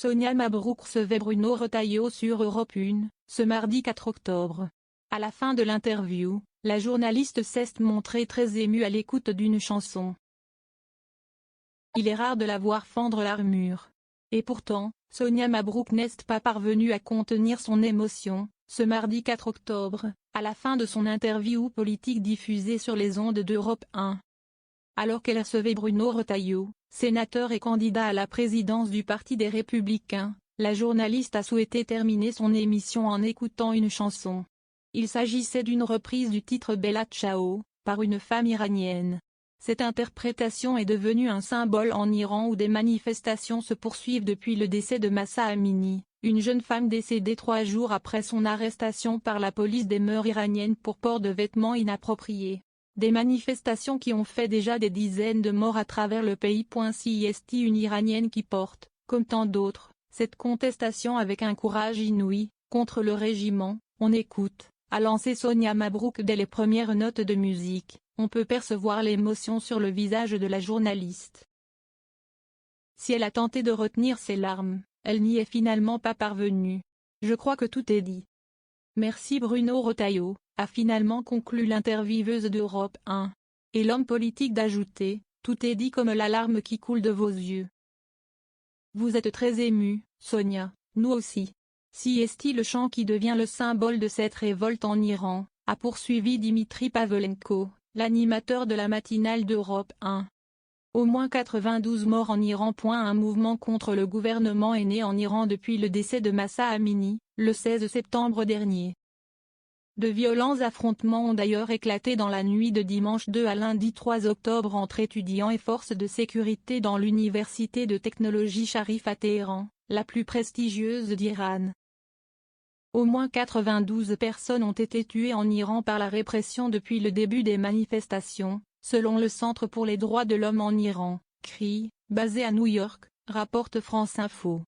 Sonia Mabrouk recevait Bruno Retailleau sur Europe 1, ce mardi 4 octobre. À la fin de l'interview, la journaliste s'est montrée très émue à l'écoute d'une chanson. Il est rare de la voir fendre l'armure. Et pourtant, Sonia Mabrouk n'est pas parvenue à contenir son émotion, ce mardi 4 octobre, à la fin de son interview politique diffusée sur les ondes d'Europe 1. Alors qu'elle recevait Bruno Retailleau, sénateur et candidat à la présidence du Parti des Républicains, la journaliste a souhaité terminer son émission en écoutant une chanson. Il s'agissait d'une reprise du titre Bella Ciao, par une femme iranienne. Cette interprétation est devenue un symbole en Iran où des manifestations se poursuivent depuis le décès de Mahsa Amini, une jeune femme décédée 3 jours après son arrestation par la police des mœurs iraniennes pour port de vêtements inappropriés. Des manifestations qui ont fait déjà des dizaines de morts à travers le pays. CIST une Iranienne qui porte, comme tant d'autres, cette contestation avec un courage inouï, contre le régiment, on écoute, a lancé Sonia Mabrouk dès les premières notes de musique. On peut percevoir l'émotion sur le visage de la journaliste. Si elle a tenté de retenir ses larmes, elle n'y est finalement pas parvenue. Je crois que tout est dit. Merci Bruno Retailleau, a finalement conclu l'intervieweuse d'Europe 1. Et l'homme politique d'ajouter, tout est dit comme la larme qui coule de vos yeux. Vous êtes très émue, Sonia, nous aussi. CIST le chant qui devient le symbole de cette révolte en Iran, a poursuivi Dimitri Pavlenko, l'animateur de la matinale d'Europe 1. Au moins 92 morts en Iran. Un mouvement contre le gouvernement est né en Iran depuis le décès de Mahsa Amini, le 16 septembre dernier. De violents affrontements ont d'ailleurs éclaté dans la nuit de dimanche 2 à lundi 3 octobre entre étudiants et forces de sécurité dans l'université de technologie Sharif à Téhéran, la plus prestigieuse d'Iran. Au moins 92 personnes ont été tuées en Iran par la répression depuis le début des manifestations, selon le Centre pour les droits de l'homme en Iran, CRI, basé à New York, rapporte France Info.